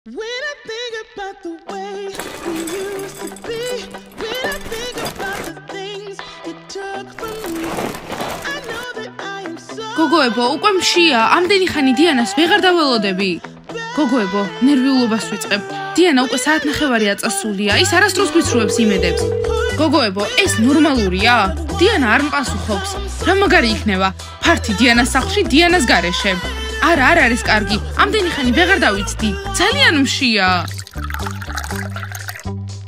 When I think about the way we used to be, when I think about the things you took from me, I know that I am so. გოგოებო, უკვე მშია, ამდენი ხანი დიანას ვეღარ დაველოდები. გოგოებო, ნერვიულობას ვიწყებ. დიანა უკვე საათნახევარია წასულია, ის არასდროს გვიცრუებს იმედებს. გოგოებო, ეს ნორმალურია? დიანა არ მპასუხობს. რა მაგარი იქნება? ფართი დიანას სახლში, დიანას გარეშე. არა, არ არის კარგი. ამდენი ხანი ვეღარ დავიცდი. ძალიან მშია.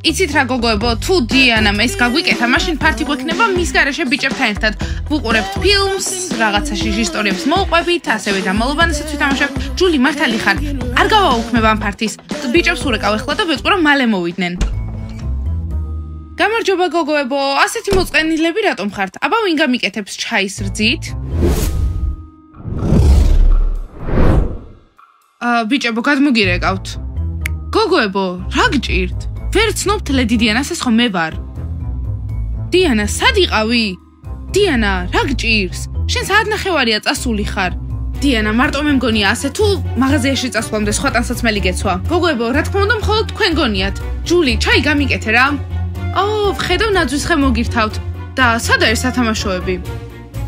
იცით რა გოგოებო, თუ დიანამ ეს გაგვიკეთა, მაშინ ფართი გვექნება მის გარეშე ბიჭებთან ერთად. ვუყურებთ ფილმს, რაღაცაში ისტორიებს მოვყვებით, ასევე დამალოვანესაც ვითამაშებთ. ჯული, მართალი ხარ? არ გავაუქმებ ამ ფართის. ბიჭებს ურეკავ ახლა და ვეტყვი რომ მალე მოვიდნენ. გამარჯობა გოგოებო, ასეთი მოწყენილები რატომ ხართ? აბა ვინ გამიკეთებს ჩაის რძით? ბიჭებო, გადმოგირეკავთ. გოგოებო, რა გჭირთ? ვერ ცნობთ ლედი დიანას, ეს ხომ მე ვარ. დიანა, სად იყავი? დიანა, რა გჭირს? შენ საათნახევარია წასული ხარ. დიანა, მარტო მე მგონია ასე თუ მაღაზიაში წასვლამდე სხვა ტანსაცმელი გეცვა. გოგოებო, რა თქმა უნდა, მხოლოდ თქვენ გონიათ. ჯული, ჩაი გამიკეთე რა. ვხედავ ნაძვის ხე მოგირთავთ. და სად არის სათამაშოები?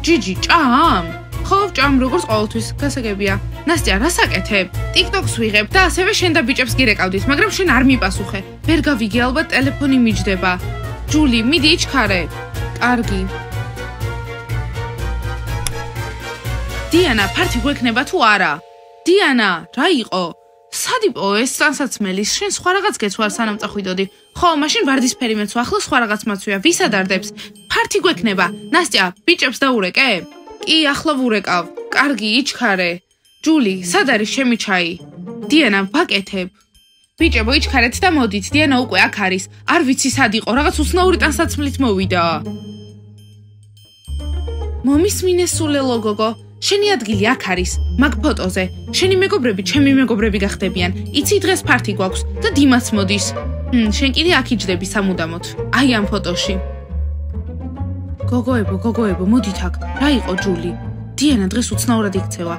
ჯიჯი, ჭამ? ხო, ჭამ როგორც ყოველთვის, გასაგებია. ნასტია, რას აკეთებ? TikTok-ს ვიღებ და ასევე შენ და ბიჭებს გირეკავდით, მაგრამ შენ არ მიპასუხე. ვერ გავიგე, ალბათ ტელეფონი მიჯდება. ჯული, მიდი იჩქარე. კარგი. დიანა, ფართი გვექნება თუ არა? დიანა, რა იყო? სად იყო ეს ტანსაცმელი? შენ სხვა რაღაც გეცვა სანამ წახვიდოდი. ხო, მაშინ ვარდისფერი მეცვა, ახლა სხვა რაღაც მაცვია. ვის ადარდებს? ფართი გვექნება. ნასტია, ბიჭებს დაურეკე? კი, ახლა ვურეკავ. კარგი, იჩქარე. ჯული, სად არის ჩემი ჩაი? დიანა, ვაკეთებ. ბიჭებო, იჩქარეთ და მოდით, დიანა უკვე აქ არის. არ ვიცი სად იყო, რაღაც უცნაური ტანსაცმლით მოვიდა. მომისმინე სულელო გოგო, შენი ადგილი აქ არის, მაგ ფოტოზე. შენი მეგობრები, ჩემი მეგობრები გახდებიან. იცი დღეს ფართი გვაქვს და დიმაც მოდის. შენ კიდე აქ იჯდები სამუდამოდ. აი ამ ფოტოში. გოგოებო, მოდით აქ. რა იყო ჯული? დიანა დღეს უცნაურად იქცევა.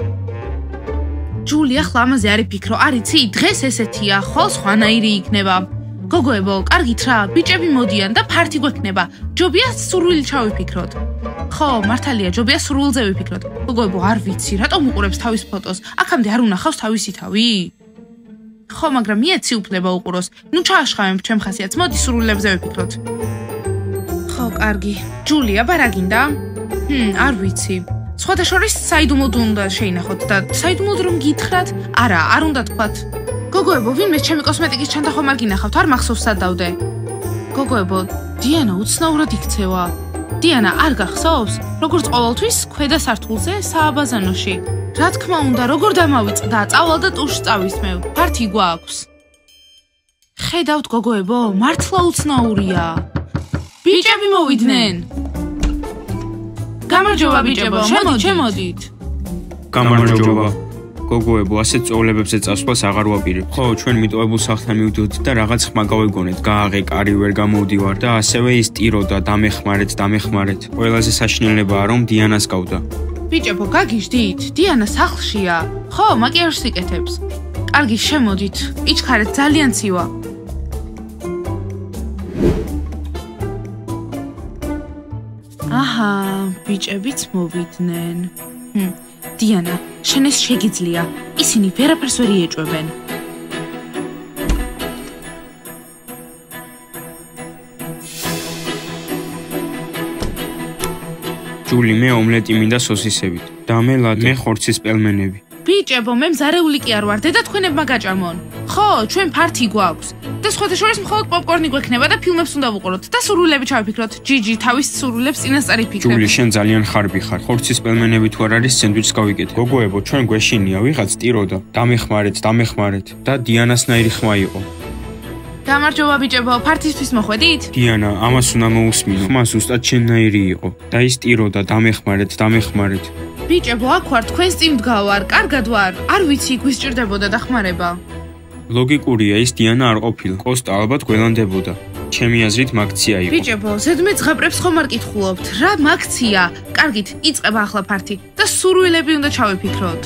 ჯული, ახლა ამაზე არ იფიქრო, არ იცი, დღეს ესეთია, ხო, სხვანაირი იქნება. გოგოებო, კარგით რა, ბიჭები მოდიან და ფართი გვექნება. ჯობია სურვილი ჩავიფიქროთ. ხო, მართალია, ჯობია სურვილზე ვიფიქროთ. გოგოებო, არ ვიცი, რატომ უყურებს თავის ფოტოს? აქამდე არ უნახავს თავისი თავი? ხო, მაგრამ მიეცი უფლება უყუროს. ნუ ჩააშხავებ ჩემ ხასიათს, მოდი სურვილებზე ვიფიქროთ. ხო, კარგი. ჯული, აბა რა გინდა? არ ვიცი. სხვათა შორის საიდუმლოდ უნდა შეინახოთ და საიდუმლოდ რომ გითხრათ, არა, არ უნდა თქვათ. გოგოებო, ვინმე ჩემი კოსმეტიკის ჩანთა ხომ არ გინახავთ, არ მახსოვს სად დავდე. გოგოებო, დიანა უცნაურად იქცევა. დიანა, არ გახსოვს? როგორც ყოველთვის, ქვედა სართულზე, სააბაზანოში. რა თქმა უნდა, როგორ დამავიწყდა, წავალ და ტუშს წავისმევ. ფართი გვაქვს. ხედავთ გოგოებო, მართლა უცნაურია. ბიჭები მოვიდნენ. გამარჯობა ბიჭებო, შემოდით. გამარჯობა. გოგოებო, ასეთ წოვლებებზე წასვლას აღარ ვაპირებ. ხო, ჩვენ მიტოვებულ სახლთან მივდიოდით და რაღაც ხმა გავეგონეთ. გააღე, კარი ვერ გამოვდივარ და ასევე ის ტიროდა, დამეხმარეთ. ყველაზე საშინელებაა, რომ დიანას გავდა. ბიჭებო, გაგიჟდით? დიანა სახლშია. ხო, მაკიაჟს იკეთებს. კარგი, შემოდით. იჩქარეთ, ძალიან ცივა. აჰა, ბიჭებიც მოვიდნენ. დიანა, შენ ეს შეგიძლია. ისინი ვერაფერს ვერ იეჭვებენ. ჯული, მე ომლეტი მინდა სოსისებით. და მე ლადე, მე ხორცის პელმენები. ბიჭებო, მე მზარეული კი არ ვარ, დედა თქვენებმა გაჭამონ. ხო, ჩვენ ფართი გვაქვს. და სხვათა შორის მხოლოდ პოპკორნი გვექნება და ფილმებს უნდა ვუყუროთ და სურვილები ჩავიფიქროთ. ჯიჯი, თავის სურვილებს წინასწარ იფიქრებ. ჯული, შენ ძალიან ხარბი ხარ. ხორცის პელმენები თუ არ არის, სენდვიჩს გავიკეთე. გოგოებო, ჩვენ გვეშინია, ვიღაც ტიროდა. დამეხმარეთ და დიანასნაირი ხმა იყო. გამარჯობა ბიჭებო, ფართისთვის მოხვედით? დიანა, ამას უნდა მოусმინო. ხმა ზუსტად შენნაირი იყო. და ის ტიროდა, დამეხმარეთ. ბიჭებო, აქ ვარ, თქვენს წინ ვდგავარ, კარგად ვარ. არ ვიცი, გვისჭირდებოდა დახმარება. ლოგიკურია, ის დიანა არ ყოფილა. კოსტა ალბათ გველანდებოდა. ჩემი აზრით მაქცია იყო. ბიჭებო, ზედმე ზღაპრებს ხომ არ კითხულობთ? რა მაქცია? კარგით, იწყება ახლა ფართი და სურვილები უნდა ჩავიფიქროთ.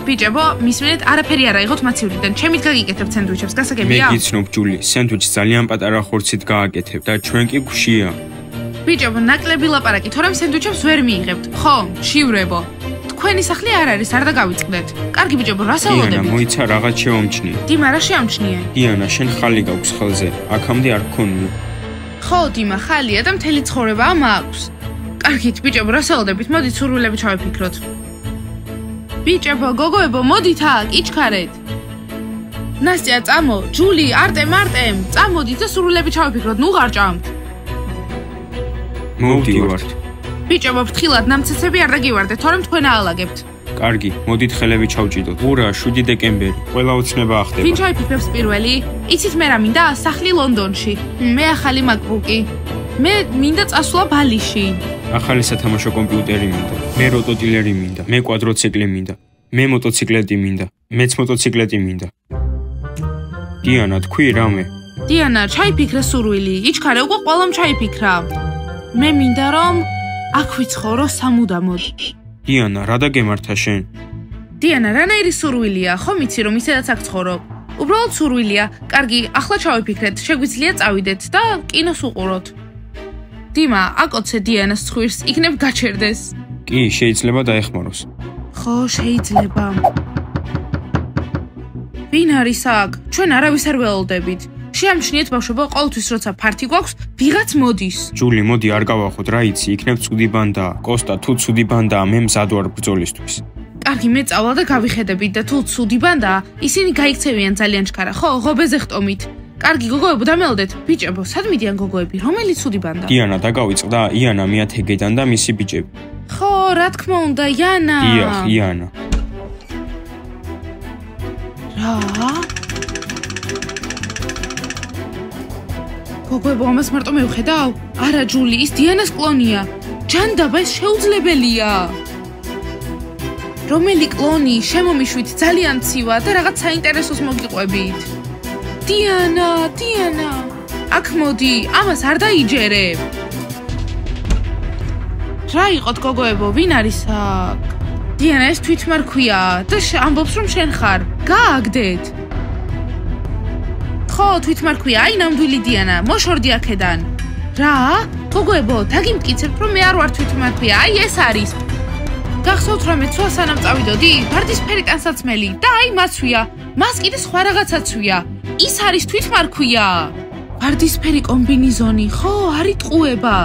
ბიჭებო, მისმენთ არაფერი არ აიღოთ მაცივრიდან. ჩემით გაგიკეთებთ სენდვიჩებს, გასაგებია? მე გიცნობ ჯული, სენდვიჩს ძალიან პატარა ხორცით გააკეთებ და ჩვენ კი გვშია. ბიჭებო, ნაკლები ლაპარაკი, თორემ სენდვიჩებს ვერ მიიღებთ. ხო, შივრებო. თქვენი სახლი არ არის, არ დაგავიწყდეთ. კარგი ბიჭებო, რა საუბრობთ? დიანა, მოიცა რაღაც შეომჩნია. დიმა, რა შეამჩნიე? დიანა, შენ ხალი გაქვს ხელზე. აქამდე არ გქონია. ხო, დიმა, ხალია და მთელი ცხოვრება მაქვს. კარგით, ბიჭებო, რა საუბრობთ? მოდით სურვილები ჩავიფიქროთ. ბიჭებო, გოგოებო, მოდით აქ, იჩქარეთ. ნასტია, წამო, ჯული, არტემ, წამოდით და სურვილები ჩავიფიქროთ, ნუ გარჭამთ. მოვდივართ. ბიჭებო, ფრთხილად ნამცეცები არ დაგივარდეთ, თორემ თქვენ აალაგებთ. კარგი, მოდით ხელები ჩავჭიდოთ. ურა, 7 დეკემბერი. ყველა ოცნება ახდება. ვინ ჩაიფიქრებს პირველი? იცით მე რა მინდა? სახლი ლონდონში. მე ახალი MacBook-ი. მე მინდა წასვლა ბალიში. ახალი სათამაშო კომპიუტერი მინდა. მე როტოტილერი მინდა. მე კვადროციკლი მინდა. მე მოტოციკლეტი მინდა. მეც მოტოციკლეტი მინდა. დიანა, თქვი რამე? დიანა, ჩაიფიქრე სურვილი. იჩქარე, უკვე ყველამ ჩაიფიქრა. მე მინდა რომ აქ ვიცხოვრო სამუდამოდ. დიანა, რა დაგემართა შენ? დიანა, რანაირი სურვილია? ხომ იცი რომ ისედაც აქ ცხოვრობ? უბრალოდ სურვილია. კარგი, ახლა ჩავიფიქრეთ, შეგვიძლია წავიდეთ და კინოს უყუროთ. დიმა, აკოცე დიანას ცხვირს, იქნებ გაჩერდეს. კი, შეიძლება დაეხმაროს. ხო, შეიძლება. ვინ არის აქ? ჩვენ არავის არ ველოდებით. შეამჩნიეთ ბავშვებო, ყოველთვის როცა ფართი გვაქვს, ვიღაც მოდის. ჯული, მოდი არ გავახოთ, რა იცი, იქნებ ცუდი ბანდა. კოსტა, თუ ცუდი ბანდაა, მე მზად ვარ ბრძოლისთვის. კარგი, მე წავალ და გავიხედებით და თუ ცუდი ბანდაა, ისინი გაიქცევიან ძალიან ჩქარა, ხო, ღობეზე ხტომით. კარგი, გოგოებო, დამელოდეთ. ბიჭებო, სად მიდიან გოგოები? რომელი ცუდი ბანდა? დიანა, დაგავიწყდა, იანა მეათეგედან და მისი ბიჭები. ხო, რა თქმა უნდა, იანა. დიახ, იანა. რა? გოგოებო, ამას მარტო მევხედავ? არა, ჯული, ის დიანას კლონია. ჯანდაბა, ეს შეუძლებელია. რომელი კლონი? შემომიშვით ძალიან ცივა და რაღაც საინტერესოს მოგიყვებით. დიანა, აქ მოდი, ამას არ დაიჯერებ. რა იყოთ გოგოებო, ვინ არის აქ? დიანა, ეს თვითმარქვია და ამბობს რომ შენ ხარ. გააგდეთ. ხო, თვითმარქვია, აი ნამდვილი დიანა, მოშორდი აქედან. რა? გოგოებო, დაგიმტკიცებთ რომ მე არ ვარ თვითმარქვია, აი ეს არის. გახსოვთ რომ მე ცვა სანამ წავიდოდი, ვარდისფერი ტანსაცმელი და აი მასვია. მას კიდე სხვა რაღაცაცვია. ის არის თვითმარქვია. ვარდისფერი კომბინიზონი, ხო, არ იტყუება.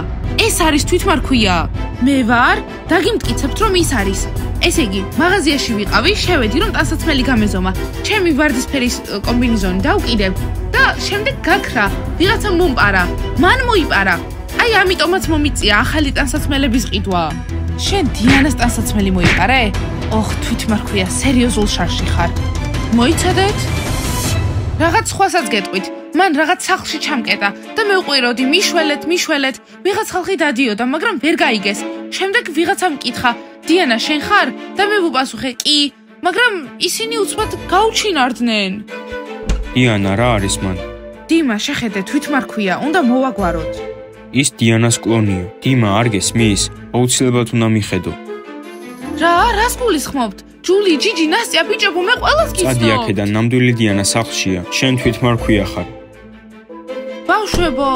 ეს არის თვითმარქვია. მე ვარ, დაგიმტკიცებთ რომ ის არის. ესე იგი, მაღაზიაში ვიყავი, შევედი რომ ტანსაცმელი გამეზომა. ჩემი ვარდისფერი კომბინიზონი დავკიდებ და შემდეგ გაქრა. ვიღაცამ მომპარა. მან მოიპარა. აი ამიტომაც მომიწია ახალი ტანსაცმელების ყიდვა. შენ დიანას ტანსაცმელი მოიყარე? ოხ, თვითმარქვია, სერიოზულ შარში ხარ. მოიცადეთ? რაღაც სხვასაც გეტყვით. მან რაღაც სახლში ჩამკეტა და მე უყვიროდი მიშველეთ. ვიღაც ხალხი დადიოდა, მაგრამ ვერ გაიგეს. შემდეგ ვიღაცამ მკითხა, დიანა, შენ ხარ? და მე ვუპასუხე, კი, მაგრამ ისინი უცბად გაუჩინარდნენ. დიანა, რა არის მან? დიმა, შეხედე, თვითმარქვია, უნდა მოვაგვაროთ. ის დიანას კლონია. დიმა, არ გესმის? აუცილებლად უნდა მიხედო. რას გულისხმობთ? ჯული, ჯიჯი, ნასტია, ბიჭებო, მე ყველას გიცნობ. წადი აქედან, ნამდვილი დიანა სახლშია. შენ თვითმარქვია ხარ. ბავშვებო,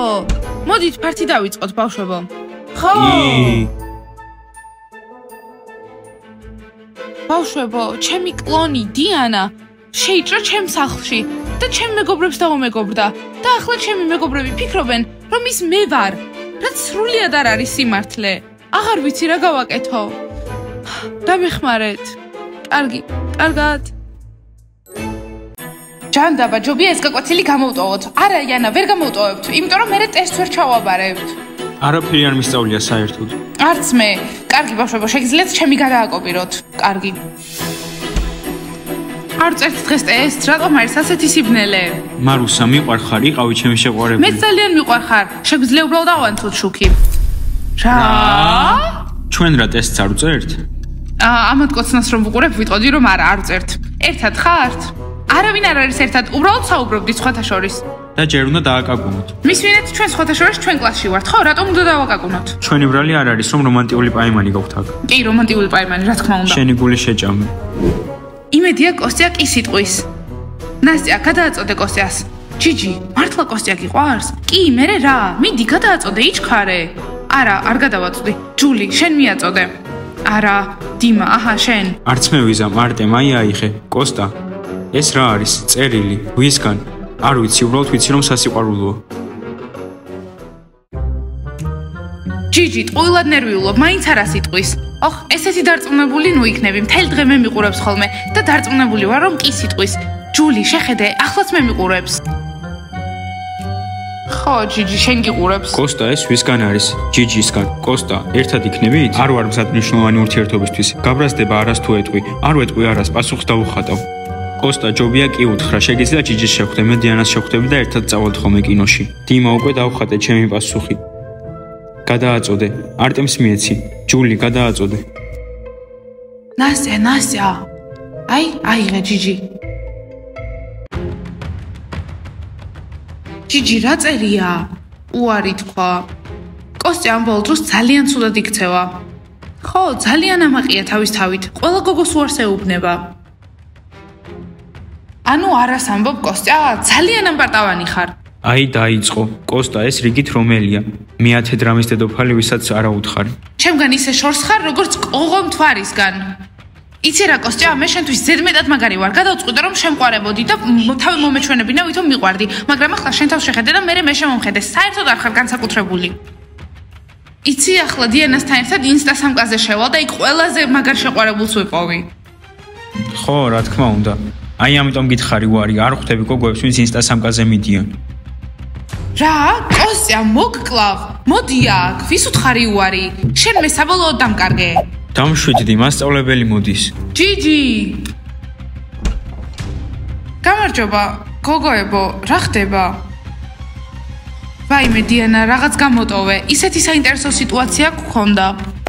მოდით ფართი დავიწყოთ, ბავშვებო. ხო. ბავშვებო, ჩემი კლონი დიანა შეიჭრა ჩემ სახლში და ჩემ მეგობრებს დაუმეგობრდა და ახლა ჩემი მეგობრები ფიქრობენ, რომ ის მე ვარ, რაც სრულიად არ არის სიმართლე. აღარ ვიცი რა გავაკეთო. დამეხმარეთ. კარგი, კარგად. ჯანდაბა, ჯობია ეს გაკვეთილი გამოვტოვოთ. არა, იანა, ვერ გამოვტოვებთ, იმიტომ რომ მე ტესტს ვერ ჩავაბარებთ. არაფერი არ მისწავლია საერთოდ. არც მე. კარგი ბავშვებო, შეგიძლიათ ჩემი გადააკოპიროთ. კარგი. არ წერთ დღეს ტესტს, რატომ არის ასეთი სიბნელე? მარუსა, მიყვარხარ, იყავი ჩემი შეყვარებული. მე ძალიან მიყვარხარ. შეგვიძლია უბრალოდ ავანთოთ შუქი. რა? ჩვენ რა ტესტს არ ვწერთ? ამათ კოცნას რომ ვუყურებ, ვიტყოდი რომ არ წერთ. ერთად ხართ? არავინ არ არის ერთად, უბრალოდ საუბრობდით სხვათა შორის. და ჯერ უნდა დააკაკუნოთ. მისმინეთ, ჩვენ სხვათა შორის ჩვენ კლასში ვართ, ხო? რატომ უნდა დავაკაკუნოთ? ჩვენი ბრალი არ არის, რომ რომანტიკული პაემანი გაქვთ აქ. კი, რომანტიკული პაემანი, რა თქმა უნდა. შენი გული შეჭამე. იმედია კოსტია კი სიტყვის. ნასტია, გადააწოდე კოსტიას. ჯიჯი, მართლა კოსტია გიყვარს? კი, მერე რა? მიდი, გადააწოდე, იჩქარე. არა, არ გადავაწვდი. ჯული, შენ მიაწოდე. არა, დიმა, აჰა, შენ. არც მე ვიზამ, არტემ, აი აიხე. კოსტა, ეს რა არის? წერილი, ვისგან? არ ვიცი, უბრალოდ ვიცი რომ სასიყვარულოა. ჯიჯი, ტყუილად ნერვიულობ, მაინც არა სიტყვის. ოხ, ესეთი დარწმუნებული ნუ იქნები, მთელი დღე მე მიყურებს ხოლმე და დარწმუნებული ვარ რომ კი სიტყვის. ჯული, შეხედე, ახლაც მე მიყურებს. ხო, ჯიჯი, შენ გიყურებს. კოსტა, ეს ვისგან არის? ჯიჯისგან. კოსტა, ერთად იქნებით? არ ვარ მზად მნიშვნელოვანი ურთიერთობისთვის. გაბრაზდება არას თუ ეტყვი. არ ვეტყვი არას, პასუხს დავუხატავ. კოსტა, ჯობია კი უთხრა, შეგიძლია ჯიჯის შეხვდე, მე დიანას შევხვდები და ერთად წავალთ ხოლმე კინოში. დიმა, უკვე დავხატე ჩემი პასუხი. გადააწოდე, არტემს მიეცი. ჯული, გადააწოდე. ნასტია. აიღე ჯიჯი. ჯიჯი, რა წერია? უარი თქვა. კოსტია ამ ბოლო დროს ძალიან ცუდად იქცევა. ხო, ძალიან ამაყია თავის თავით. ყველა გოგოს უარს ეუბნება. ანუ არას ამბობ კოსტია, ძალიან ამპარტავანი ხარ. აი დაიწყო. კოსტა, ეს რიგით რომელია? მე-10 დრამის დედოფალი, ვისაც არა უთხარი. ჩემგან ისე შორს ხარ, როგორც ყოღო მთვარისგან. იცი რა კოსტია, მე შენთვის ზედმეტად მაგარი ვარ. გადავწყვიტე რომ შემყარებოდი და თავი მომეჩვენებინა, ვითომ მიყვარდი, მაგრამ ახლა შენ თავს შეხედე და მე შემომხედე. საერთოდ არ ხარ განსაკუთრებული. იცი ახლა დიანასთან ერთად ინსტა სამკაზე შევალ და იქ ყველაზე მაგარ შეყვარებულს ვეპოვი. ხო, რა თქმა უნდა. აი ამიტომ გითხარი უარი, არ ხვდები გოგოებს, ვინც ინსტა სამკაზე მიდიან. რა? კოსტია, მოგკლავ. მოდი აქ, ვის უთხარი უარი? შენ მე საბოლოოდ დამკარგე. დამშვიდდი, მასწავლებელი მოდის. ჯიჯი. გამარჯობა, გოგოებო, რა ხდება? ვაიმე დიანა, რაღაც გამოტოვე. ისეთი საინტერესო სიტუაცია გქონდა.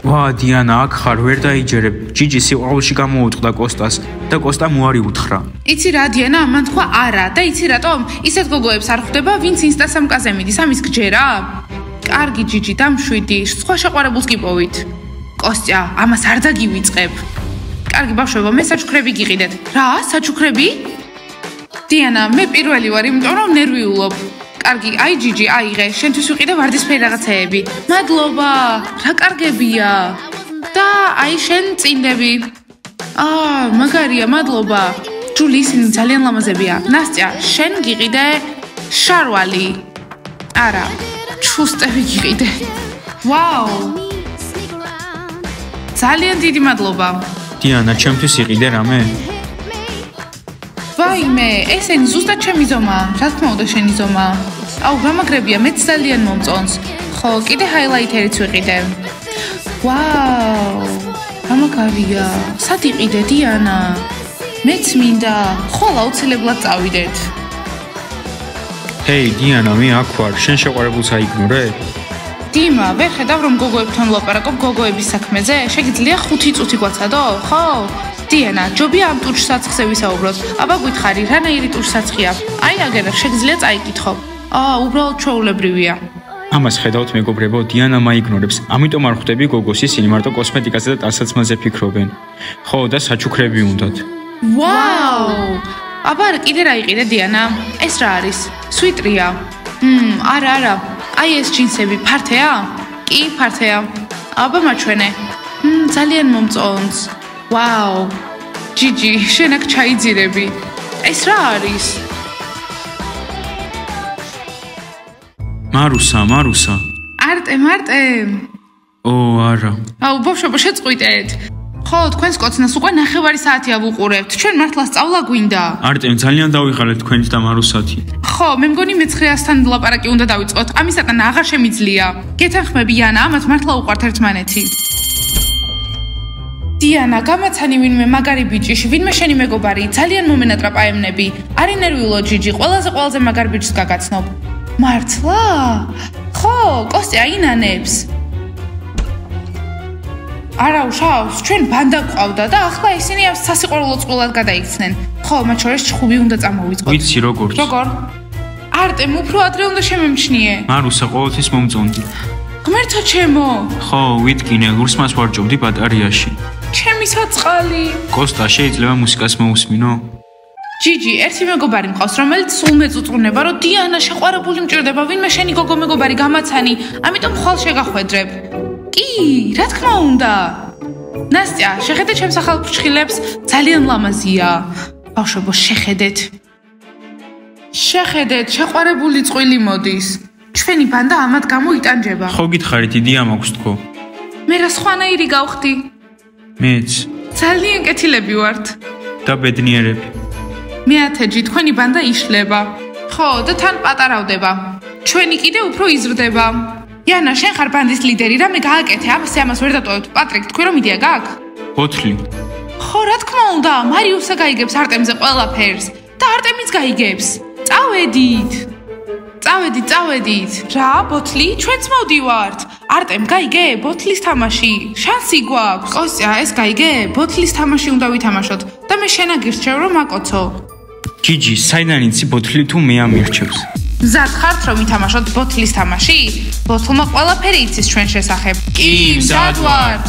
ვა, დიანა, აქ ხარ, ვერ დაიჯერებ. ჯიჯი სიყვარულში გამოუტყდა კოსტას და კოსტამ უარი უთხრა. იცი რა დიანა, მან თქვა არა და იცი რატომ? ისეთ გოგოებს არ ხვდება, ვინც ინსტა სამკაზე მიდის, ამის გჯერა? კარგი ჯიჯი, დამშვიდი, სხვა შეყვარებულს გიპოვით. კოსტია, ამას არ დაგივიწყებ. კარგი ბავშვებო, მე საჩუქრები გიყიდეთ. რა, საჩუქრები? დიანა, მე პირველი ვარ, იმიტომ რომ ნერვიულობ. კარგი, აი ჯიჯი, აიღე, შენთვის ვიყიდე ვარდისფერი რაღაცეები. მადლობა, რა კარგებია. და აი შენ წინდები. მაგარია, მადლობა. ჯული, ისინი ძალიან ლამაზებია. ნასტია, შენ გიყიდე შარვალი. არა, ჩუსტები გიყიდე. ვაუ. ძალიან დიდი მადლობა. დიანა, ჩემთვის იყიდე რამე? ვაიმე, ესენი ზუსტად ჩემი ზომაა. რა თქმა უნდა, შენი ზომაა. აუ, გამაგრებია, მეც ძალიან მომწონს. ხო, კიდე ჰაილაითერიც ვიყიდე. ვაუ, გამაგარია. სად იყიდე, დიანა? მეც მინდა. ხო, აუცილებლად წავიდეთ. ჰეი, დიანა, მე აქ ვარ. შენ შეყვარებულს აიგნორე? დიმა, ვერ ხედავ რომ გოგოებთან ვლაპარაკობ გოგოების საქმეზე? შეგიძლია 5 წუთი გვაცადო, ხო? დიანა, ჯობია ამ ტურშსაცხზე ვისაუბროთ. აბა გითხარი, რანაირი ტურშსაცხია? აი აგერა, შეგიძლია წაიკითხო. უბრალოდ ჩვეულებრივია. ამას ხედავთ მეგობრებო, დიანა მაიგნორებს. ამიტომ არ ხვდები გოგოს, ისინი მარტო კოსმეტიკაზე და ტანსაცმელზე ფიქრობენ. ხო, და საჩუქრები უნდათ. ვაუ! აბა კიდე რა იყიდე დიანა? ეს რა არის? სვიტრია. არა. აი ეს ჯინსები ფართეა? კი, ფართეა. აბა მაჩვენე. ძალიან მომწონს. ვაუ. ჯიჯი, შენ აქ ჩაიძირები. ეს რა არის? მარუსა. არტემ. არა. აუ, ბავშვებო, შეწყვიტეთ. ხო, თქვენს კოცნას უკვე 9 საათია ვუყურებთ. ჩვენ მართლა სწავლა გვინდა. არტემ, ძალიან დავიღალეთ თქვენით და მარუსათი. ხო, მე მგონი მე-900-დან ლაპარაკი უნდა დავიწყოთ. ამისაკენ აღარ შემიძლია. გეთანხმებიიანა, ამათ მართლა უყვართ ერთმანეთი. დიანა, გამაცანი ვინმე მაგარი ბიჭი, ვინმე შენი მეგობარი, ძალიან მომენატრა პაემნები. არი ნერვიულო ჯიჯი, ყველაზე მაგარ ბიჭს გაგაცნობ. მართლა? ხო, კოსტია ინანებს. არა უშავს, ჩვენ ბანდა გვყავდა და ახლა ისინი ამ სასიყვარულო წყვილად გადაიქცნენ. ხო, მათ შორის ჩხუბი უნდა წამოვიწყოთ. ვიცი როგორ? არტემ, უფრო ადრე უნდა შემემჩნიე. მარუსა, ყოველთვის მომწონდი. ღმერთო ჩემო. ხო, ვიტკინე, ლურს მას ვარჯობდი ბატარიაში. ჩემი საწყალი. კოსტა, შეიძლება მუსიკას მოусმინო? ჯიჯი, ერთი მეგობარი მყავს, რომელიც სულ მეწუწუნება, რომ დიანა შეყვარებული მჭირდება, ვინმე შენი გოგო მეგობარი გამაცანი, ამიტომ ხვალ შეგახვედრებ. კი, რა თქმა უნდა. ნასტია, შეხედე ჩემს ახალ ფრჩხილებს, ძალიან ლამაზია. ბავშვებო, შეხედეთ. შეხედეთ, შეყვარებული წყვილი მოდის. ჩვენი ბანდა ამათ გამო იტანჯება. ხო გითხარით, იდეა მაქვს თქო. მე რა სხვანაირი გავხდი? მეც ძალიან კეთილები ვართ. და ბედნიერები. მეათეჯი, თქვენი ბანდა იშლება. ხო, და თან პატარავდება. ჩვენი კიდე უფრო იზრდება. იანა, შენ ხარ ბანდის ლიდერი, რამე გააკეთე, ამას ვერ დატოვებთ. პატრიკ, თქვენ რომ იდეა გაქვს? ბოთლი. ხო, რა თქმა უნდა, მარიუსა გაიგებს არტემზე ყველაფერს და არტემიც გაიგებს. წავედით. რა, ბოთლი, ჩვენც მოვდივართ. არტემ, გაიგე, ბოთლის თამაში. შანსი გვაქვს. კოსტია, ეს გაიგე, ბოთლის თამაში უნდა ვითამაშოთ და მე შენ აგირჩევ რომ აკოცო. ჯიჯი, საიდან იცი ბოთლი თუ მე ამირჩევს? მზად ხართ რომ ვითამაშოთ ბოთლის თამაში? ბოთლმა ყველაფერი იცის ჩვენ შესახებ. კი, მზად ვართ.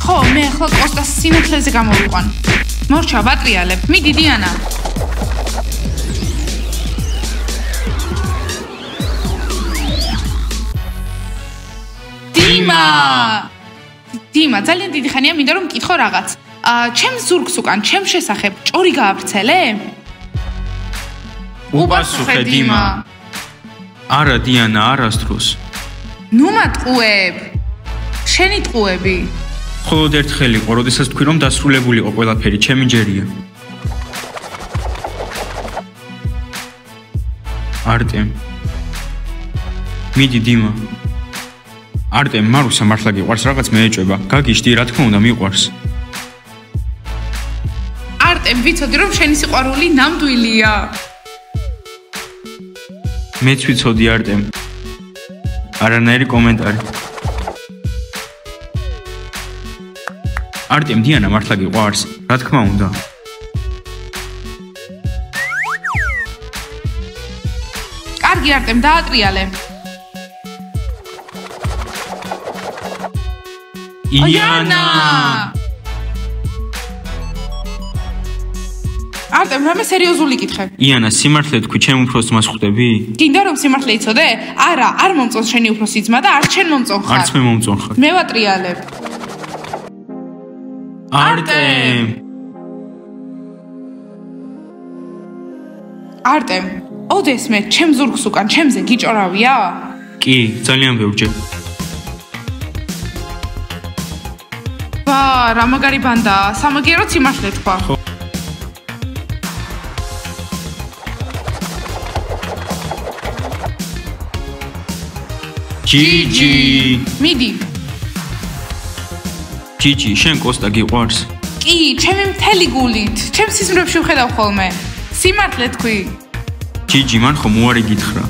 ხო, მე ახლა კოსტას სინათლეზე გამოვიყვან. მორჩა, ვატრიალებ. მიდი, დიანა. დიმა, ძალიან დიდი ხანია მინდა რომ მკითხო რაღაც. ჩემს ზურგს უკან, ჩემს შესახებ ჭორი გააფრცელე? უპასუხე, დიმა. არა, დიანა, არასდროს. ნუ მატყუებ. შენი ტყუები. მხოლოდ ერთხელ იყო, როდესაც თქვი რომ დასრულებული იყო ყველაფერი, ჩემი ჯერია. არტემ. მიდი, დიმა. არტემ, მარუსა მართლა გიყვარს, რაღაც მეეჭვება. გაგიშდი, რა თქმა უნდა, მიყვარს. არტემ, ვიცოდი რომ შენი სიყვარული ნამდვილია. მეც ვიცოდი, არტემ. არანაირი კომენტარი. არტემ, დიანა მართლა გიყვარს, რა თქმა უნდა. კარგი, არტემ, დაატრიალე. იანა! არტემ, რამე სერიოზული კითხე. იანა, სიმართლე თქვი, ჩემ უფროს მას ხვდები? გინდა რომ სიმართლე იცოდე? არა, არ მომწონს შენი უფროსი ძმა და არც შენ მომწონ ხარ. არც მე მომწონ ხარ. მე ვატრიალებ. არტემ, ოდესმე ჩემ ზურგს უკან ჩემზე გიჭორავია? კი, ძალიან ბევრჯერ. ვა, რა მაგარი ბანდაა, სამაგიეროდ სიმართლე თქვა. ჯიჯი! მიდი. ჯიჯი, შენ კოსტა გიყვარს? კი, ჩემი მთელი გულით, ჩემს სიზმრებში ვხედავ ხოლმე. სიმართლე თქვი. ჯიჯი, მან ხომ უარი გითხრა.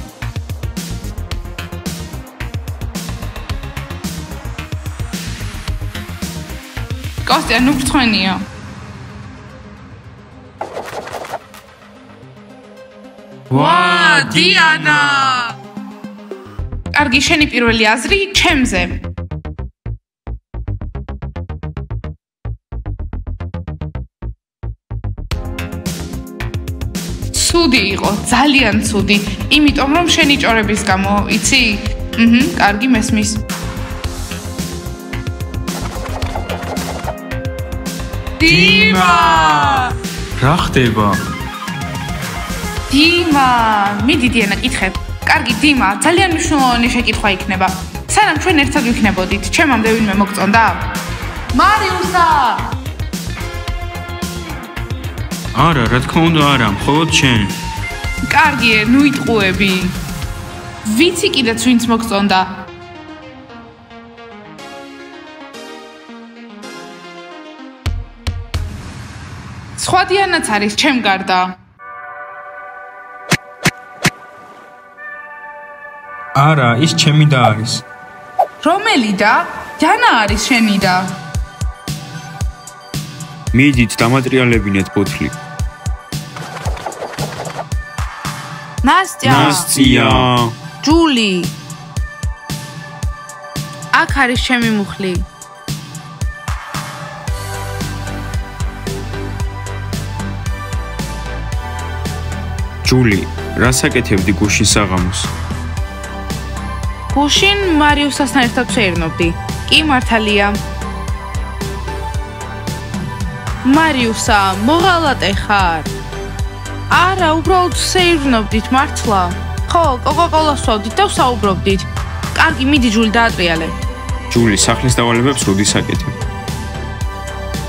კოსტია, ნუ გრცხვენია. ვა, დიანა! კარგი, შენი პირველი აზრი ჩემზე. ცუდი იყო, ძალიან ცუდი, იმიტომ რომ შენი ჭორების გამო, იცი? კარგი, მესმის. დიმა! რა ხდება? დიმა, მიდი დიანა, კითხე. კარგი, დიმა, ძალიან მნიშვნელოვანი შეკითხვა იქნება. სანამ ჩვენ ერთად ვიქნებოდით, ჩემამდე ვინმე მოგწონდა? მარიუსა! არა, რა თქმა უნდა, არა, მხოლოდ შენ. კარგი, ნუ იტყუები. ვიცი კიდეც ვინც მოგწონდა. სხვა დიანაც არის ჩემ გარდა. არა, ის ჩემი და არის. რომელი და? დიანა არის შენი და. მიდით დამატრიალებინეთ ბოთლი. ნასტია. ჯული. აქ არის ჩემი მუხლი. ჯული, რას აკეთებდი გუშინ საღამოს? გუშინ მარიუსასთან ერთად ვსეირნობდი. კი მართალია. მარიუსა, მოღალატე ხარ? არა, უბრალოდ ვსეირნობდით მართლა. ხო, კოკაკოლას ვსვავდით და ვსაუბრობდით. კარგი, მიდი ჯული დაატრიალე. ჯული, სახლის დავალებებს როდის აკეთებ?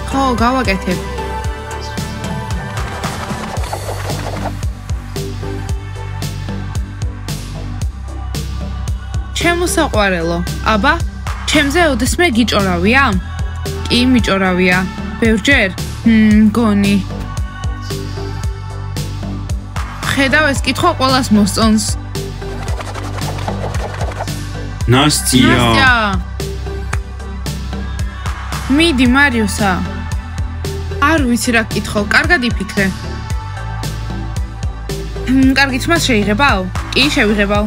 ხო, გავაკეთებ. ჩემო საყვარელო, აბა, ჩემზე ოდესმე გიჭორავია? კი, მიჭორავია. ბევრჯერ? მგონი. ხედავ, ეს კითხვა ყველას მოსწონს. ნასტია. მიდი, მარიუსა. არ ვიცი რა კითხო, კარგად იფიქრე. კარგით, მას შეიღებავ? კი, შევიღებავ.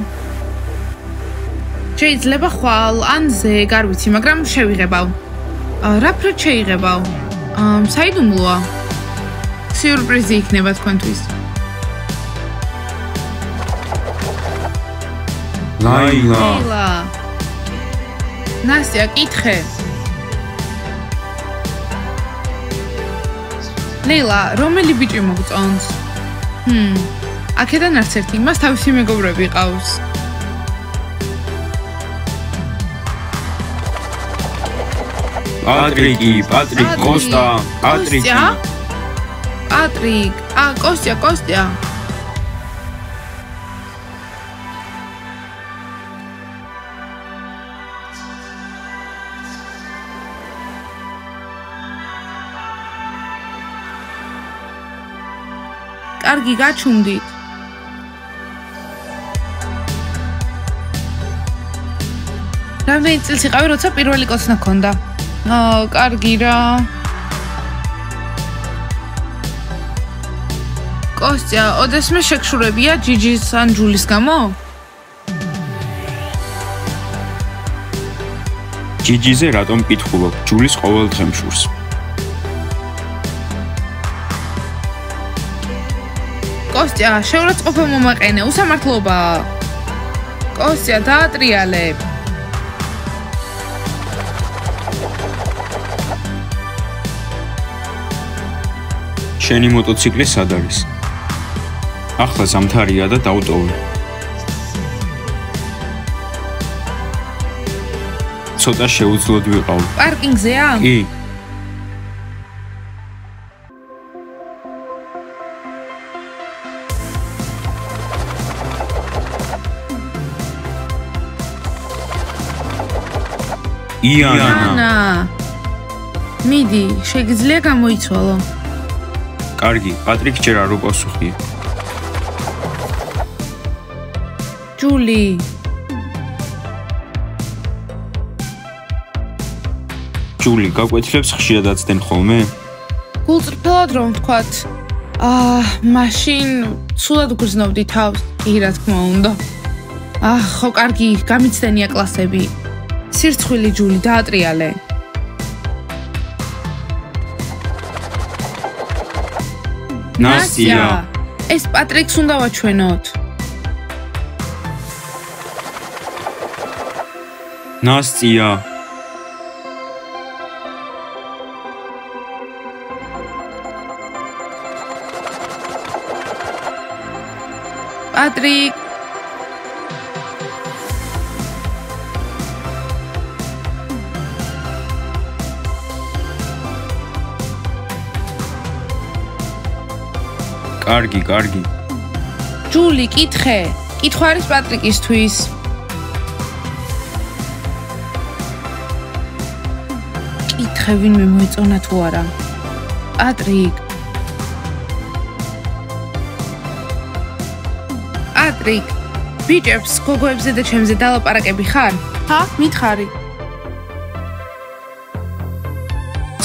შეიძლება ხვალ ან ზეგ, არ ვიცი, მაგრამ შევიღებავ. რა ფრედ შეიღებავ? საიდუმლოა. სიურპრიზი იქნება თქვენთვის. ლაილა. ნასტია, კითხე. ლეილა, რომელი ბიჭი მოგწონს? აქედან არც ერთი, მას თავისი მეგობრები ყავს. პატრიკი, კოსტა, პატრიკი. პატრიკ, კოსტია. კარგი, გაჩუმდით. რამდენი წელს იყავი, როცა პირველი კოცნა ქონდა? კარგი რა. კოსტია, ოდესმე შეგშურებია ჯიჯის ან ჯულის გამო? ჯიჯიზე რატომ კითხულობ? ჯულის ყოველ დღე მშურს. კოსტია, შეურაცხყოფა მომაყენე, უსამართლობა. კოსტია, დაატრიალებ. შენი მოტოციკლი სად არის? ახლა ზამთარია და დავტოვე. ცოტა შეუძლოდ ვიყავ. პარკინგზეა? კი. იანა. მიდი, შეგიძლია გამოიცვალო. კარგი, პატრიკ ჯერ არ უპასუხია. ჯული. ჯული, გაკვეთილებს ხშირად აცდენ ხოლმე? გულწრფელად რომ ვთქვათ. მაშინ სულად უგრძნობდი თავს, კი რა თქმა უნდა. ხო, კარგი, გამიცდენია კლასები. სირცხვილი ჯული, დაატრიალე. ნასტია. ეს პატრიკს უნდა ვაჩვენოთ. ნასტია. პატრიკ. კარგი. ჯული, კითხე. კითხვა არის პატრიკისთვის. კითხე, ვინმე მოეწონა თუ არა. პატრიკ. პატრიკ, ბიჭებს, გოგოებზე და ჩემზე დალაპარაკები ხარ? მითხარი.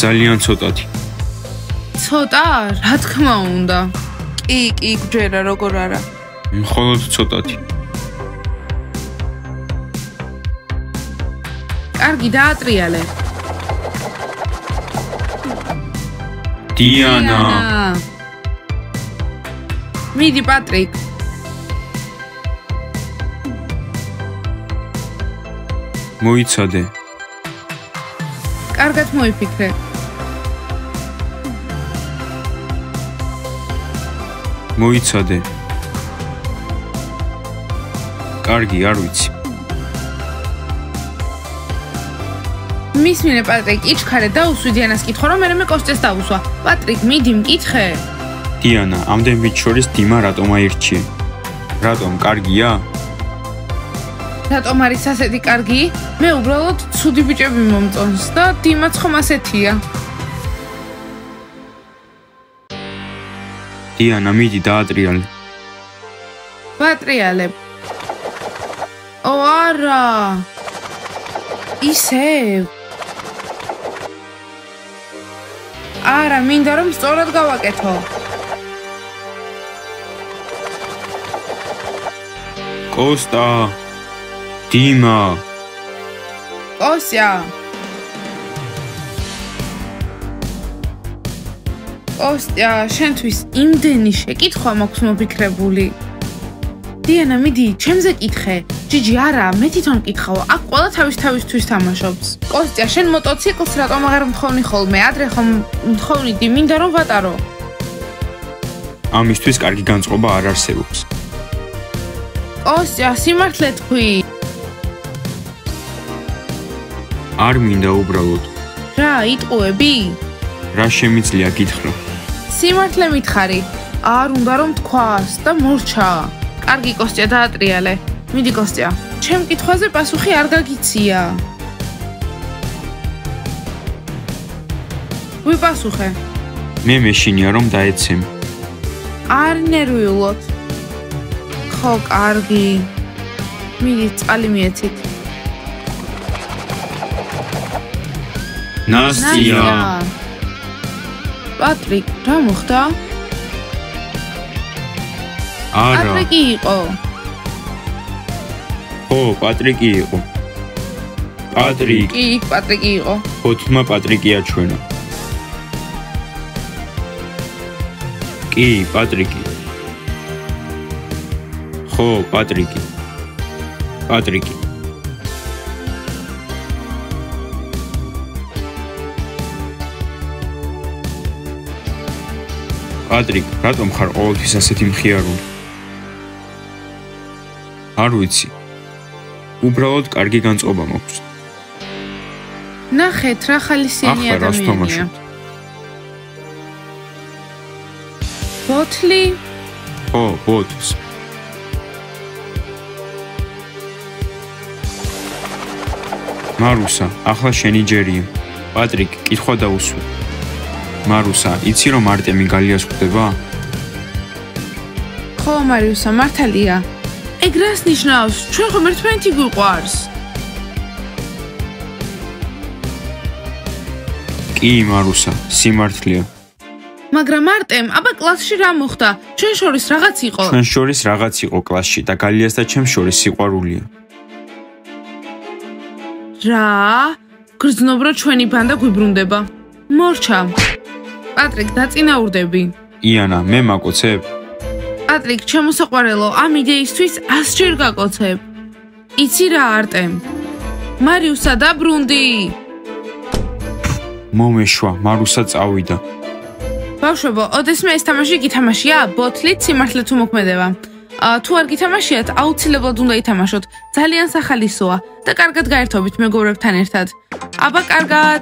ძალიან ცოტათი. ცოტა? რა თქმა უნდა. კი, გჯერა, როგორ არა. მხოლოდ ცოტათი. კარგი, დაატრიალე. დიანა. მიდი პატრიკ. მოიცადე. კარგად მოიფიქრე. მოიცადე. კარგი, არ ვიცი. მისმინე პატრიკ, იჩქარე და უსვი დიანას კითხო, რომ მე კოსტეს დავუსვა. პატრიკ, მიდი მკითხე. დიანა, ამდენ ბიჭ შორის დიმა რატომ აირჩიე? რატომ, კარგია? რატომ არის ასეთი კარგი? მე უბრალოდ ცუდი ბიჭები მომწონს და დიმაც ხომ ასეთია. დიანა, მიდი დაატრიალე. ვატრიალებ. ო არა. ისევ. არა, მინდა რომ სწორად გავაკეთო. კოსტა. დიმა. კოსტა. კოსტა, შენთვის იმდენი შეკითხვა მაქვს მოფიქრებული. დიანა, მიდი, ჩემზე კითხე. ჯიჯი, არა, მე თვითონ კითხავ. აქ ყველა თავისთვის თამაშობს. კოსტა, შენ მოტოციკლს რატომ აღარ მთხოვნი ხოლმე? ადრე ხომ მთხოვნიდი, მინდა რომ ვატარო. ამისთვის კარგი განწყობა არ არსებობს. კოსტა, სიმართლე თქვი. არ მინდა უბრალოდ. რა, იტყუები? რა შემიძლია გითხრა? სიმართლე მითხარი. არ უნდა რომ თქვას და მორჩა. კარგი კოსტა, დაატრიალე. მიდი კოსტა, ჩემ კითხვაზე პასუხი არ გაგიცია. ვიპასუხე. მე მეშინია რომ დაეცემ. არ ნერვიულოთ. ხო, კარგი. მიდი წყალი მიეცით. ნასტია. პატრიკ, რა მოხდა? არა. პატრიკი იყო. ხო, პატრიკი იყო. პატრიკ. კი, პატრიკი იყო. ხოთმა პატრიკია ჩვენა. კი, პატრიკი. ხო, პატრიკი. პატრიკი. პატრიკ, რატომ ხარ ყოველთვის ასეთი მხიარული? არ ვიცი. უბრალოდ კარგი განწყობა მაქვს. ნახეთ, რა ხალისიანი ახლა რას ადამიანია. თამაშობთ? ბოთლი? ხო, ბოთლს. მარუსა, ახლა შენი ჯერია. პატრიკ, კითხვა დაუსვა. მარუსა, იცი რომ არტემი გალიას ხვდება? ხო, მარიუსა, მართალია. ეგ რას ნიშნავს? ჩვენ ხომ ერთმანეთი გვიყვარს. კი, მარუსა, სიმართლეა. მაგრამ არტემ, აბა კლასში რა მოხდა? ჩვენ შორის რაღაც იყო. ჩვენ შორის რაღაც იყო კლასში და გალიას და ჩემს შორის სიყვარულია. რა? გრძნობ რომ ჩვენი ბანდა გვიბრუნდება. მორჩა. პატრიკ, დაწინაურდები. იანა, მე მაკოცებ? პატრიკ, ჩემოსაყვარელო, ამ იდეისთვის 100 ჯერ გაკოცებ. იცი რა, არტემ? მარიუსა, დაბრუნდი. მომეშვა, მარუსა წავიდა. ბავშვებო, ოდესმე ეს თამაში გითამაშია? ბოთლით სიმართლე თუ მოქმედება. თუ არ გითამაშიათ, აუცილებლად უნდა ითამაშოთ. ძალიან სახალისოა და კარგად გაერთობით მეგობრებთან ერთად. აბა, კარგად.